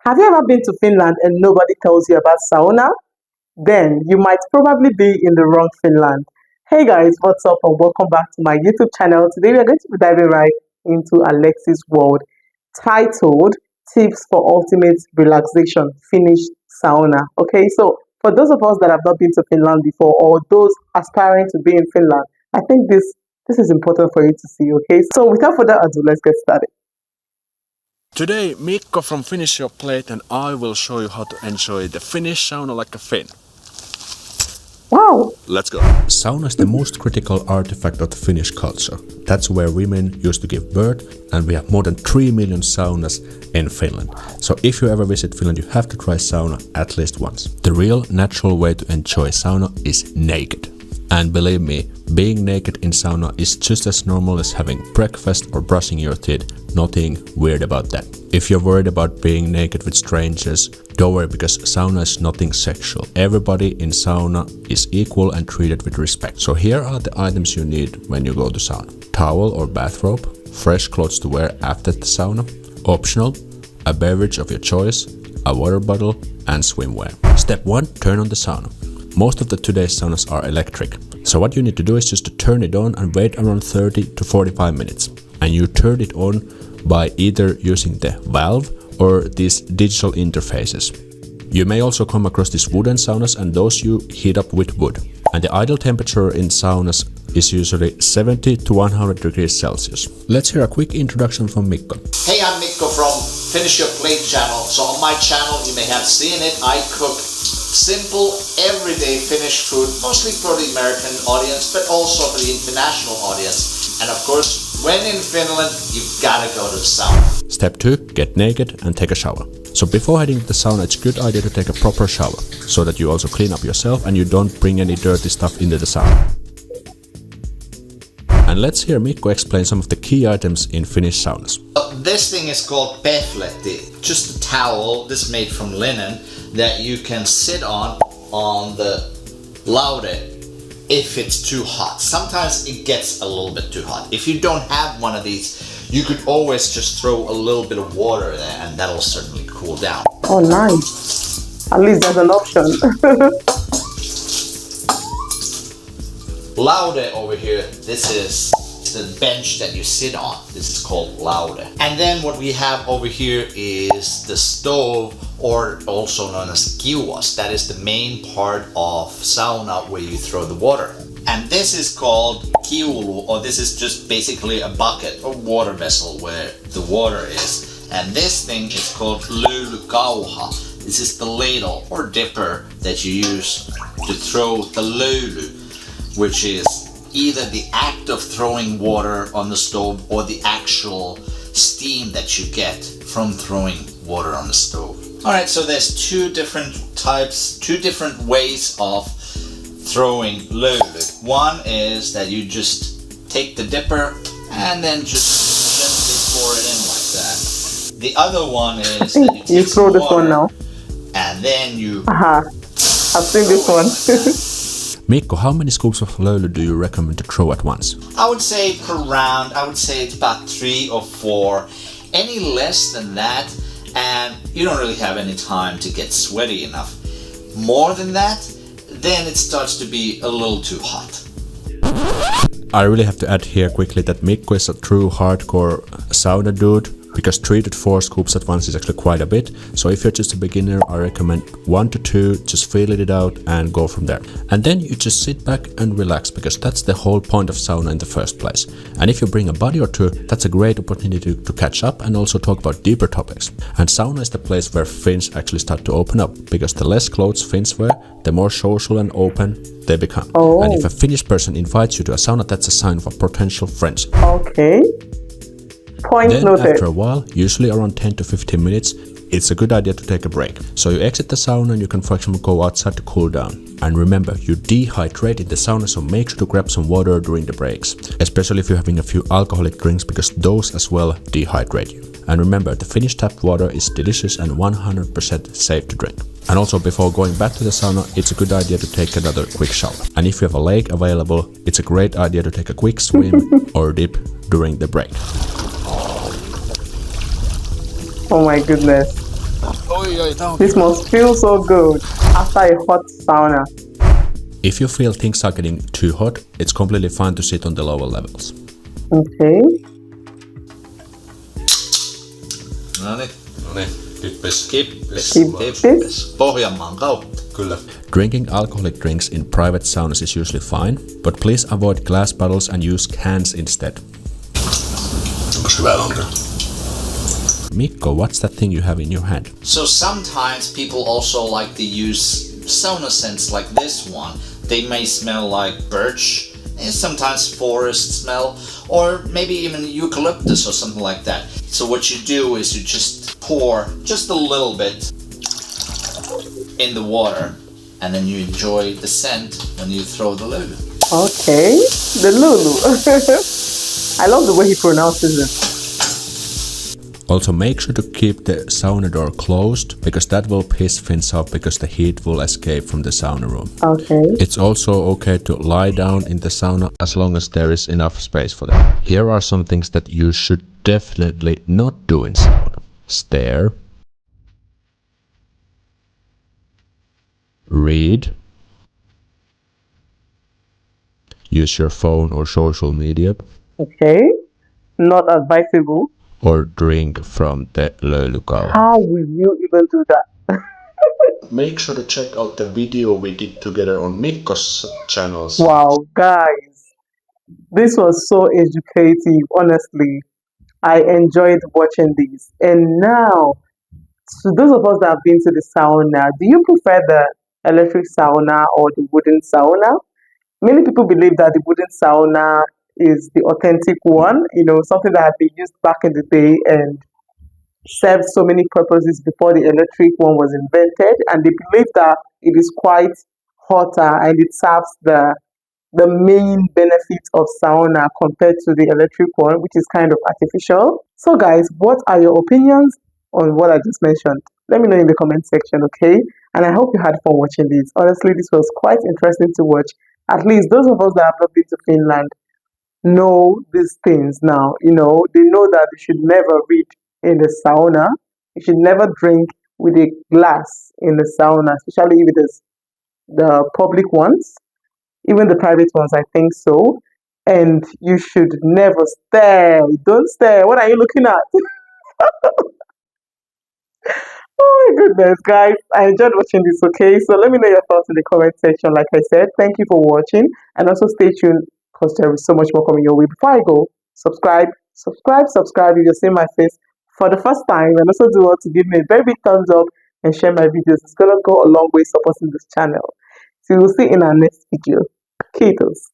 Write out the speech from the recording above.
Have you ever been to Finland and nobody tells you about sauna? Then you might probably be in the wrong Finland. Hey guys, what's up and welcome back to my YouTube channel. Today we are going to be diving right into Alexi's world titled Tips for Ultimate Relaxation, Finnish Sauna. Okay, so for those of us that have not been to Finland before or those aspiring to be in Finland, I think this is important for you to see, okay? So without further ado, let's get started. Today, Mikko from Finish Your Plate and I will show you how to enjoy the Finnish sauna like a Finn. Wow! Let's go! Sauna is the most critical artifact of the Finnish culture. That's where women used to give birth, and we have more than 3 million saunas in Finland. So if you ever visit Finland, you have to try sauna at least once. The real natural way to enjoy sauna is naked. And believe me, being naked in sauna is just as normal as having breakfast or brushing your teeth. Nothing weird about that. If you're worried about being naked with strangers, don't worry, because sauna is nothing sexual. Everybody in sauna is equal and treated with respect. So here are the items you need when you go to sauna. Towel or bathrobe, fresh clothes to wear after the sauna, optional, a beverage of your choice, a water bottle, and swimwear. Step 1. Turn on the sauna. Most of the today's saunas are electric, so what you need to do is just to turn it on and wait around 30 to 45 minutes. And you turn it on by either using the valve or these digital interfaces. You may also come across these wooden saunas, and those you heat up with wood. And the ideal temperature in saunas is usually 70 to 100 degrees Celsius. Let's hear a quick introduction from Mikko. Hey, I'm Mikko from Finish Your Plate channel. So on my channel, you may have seen it, I cook simple, everyday Finnish food, mostly for the American audience, but also for the international audience. And of course, when in Finland, you've gotta go to the sauna. Step 2. Get naked and take a shower. So before heading to the sauna, it's a good idea to take a proper shower, so that you also clean up yourself and you don't bring any dirty stuff into the sauna. And let's hear Mikko explain some of the key items in Finnish saunas. This thing is called pehletti, just a towel, this is made from linen, that you can sit on the laude if it's too hot. Sometimes it gets a little bit too hot. If you don't have one of these, you could always just throw a little bit of water there and that'll certainly cool down. Oh, nice. At least there's an option. Laude over here, this is the bench that you sit on. This is called laude. And then what we have over here is the stove, or also known as kiuas. That is the main part of sauna where you throw the water. And this is called kiulu, or this is just basically a bucket or water vessel where the water is. And this thing is called löylykauha. This is the ladle or dipper that you use to throw the löyly, which is either the act of throwing water on the stove or the actual steam that you get from throwing water on the stove. Alright, so there's two different types, two different ways of throwing löyly. One is that you just take the dipper and then just gently pour it in like that. The other one is that you take You throw this one now. and then you... I've seen this one. Mikko, how many scoops of löyly do you recommend to throw at once? I would say per round, I would say it's about 3 or 4. Any less than that, and you don't really have any time to get sweaty enough. More than that, then it starts to be a little too hot. I really have to add here quickly that Mikko is a true hardcore sauna dude, because 3 to 4 scoops at once is actually quite a bit. So if you're just a beginner, I recommend 1 to 2, just feel it out and go from there. And then you just sit back and relax, because that's the whole point of sauna in the first place. And if you bring a buddy or two, that's a great opportunity to catch up and also talk about deeper topics. And sauna is the place where Finns actually start to open up, because the less clothes Finns wear, the more social and open they become. Oh. And if a Finnish person invites you to a sauna, that's a sign of a potential friendship. Okay. Point Then noted. after a while, usually around 10 to 15 minutes, it's a good idea to take a break. So you exit the sauna and you can, for example, go outside to cool down. And remember, you dehydrate in the sauna, so make sure to grab some water during the breaks, especially if you're having a few alcoholic drinks, because those as well dehydrate you. And remember, the Finnish tap water is delicious and 100% safe to drink. And also, before going back to the sauna, it's a good idea to take another quick shower. And if you have a lake available, it's a great idea to take a quick swim or dip during the break. Oh my goodness. Oi, tää on This must feel so good after a hot sauna. If you feel things are getting too hot, it's completely fine to sit on the lower levels. Okay. Noniin. Kippes. Kippes. Pohjanmaan kautta. Kyllä. Drinking alcoholic drinks in private saunas is usually fine, but please avoid glass bottles and use cans instead. Onpas hyvää lonkero? Mikko, what's that thing you have in your hand? So sometimes people also like to use sauna scents like this one. They may smell like birch, and sometimes forest smell, or maybe even eucalyptus or something like that. So what you do is you just pour just a little bit in the water, and then you enjoy the scent when you throw the lulu. Okay. The Lulu. I love the way he pronounces it. Also, make sure to keep the sauna door closed, because that will piss Finns off because the heat will escape from the sauna room. Okay. It's also okay to lie down in the sauna as long as there is enough space for that. Here are some things that you should definitely not do in sauna. Stare. Read. Use your phone or social media. Okay. Not advisable. Or drink from the löylykawa. How will you even do that? Make sure to check out the video we did together on Mikko's channels. Wow, guys. This was so educative, honestly. I enjoyed watching this. And now, to those of us that have been to the sauna, do you prefer the electric sauna or the wooden sauna? Many people believe that the wooden sauna is the authentic one, something that had been used back in the day and served so many purposes before the electric one was invented. And they believe that it is quite hotter and it serves the main benefits of sauna compared to the electric one, which is kind of artificial. So, guys, what are your opinions on what I just mentioned? Let me know in the comment section, okay? And I hope you had fun watching this. Honestly, this was quite interesting to watch. At least those of us that have not been to Finland know these things now. They know that they should never read in the sauna. You should never drink with a glass in the sauna, especially if it is the public ones. Even the private ones, I think so. And you should never stare. Don't stare. What are you looking at? Oh my goodness, guys. I enjoyed watching this, okay? So let me know your thoughts in the comment section. Like I said, thank you for watching. And also stay tuned because there is so much more coming your way. Before I go, subscribe if you're seeing my face for the first time. And also do want to give me a very big thumbs up and share my videos. It's going to go a long way supporting this channel. So we'll see in our next video. Kiitos.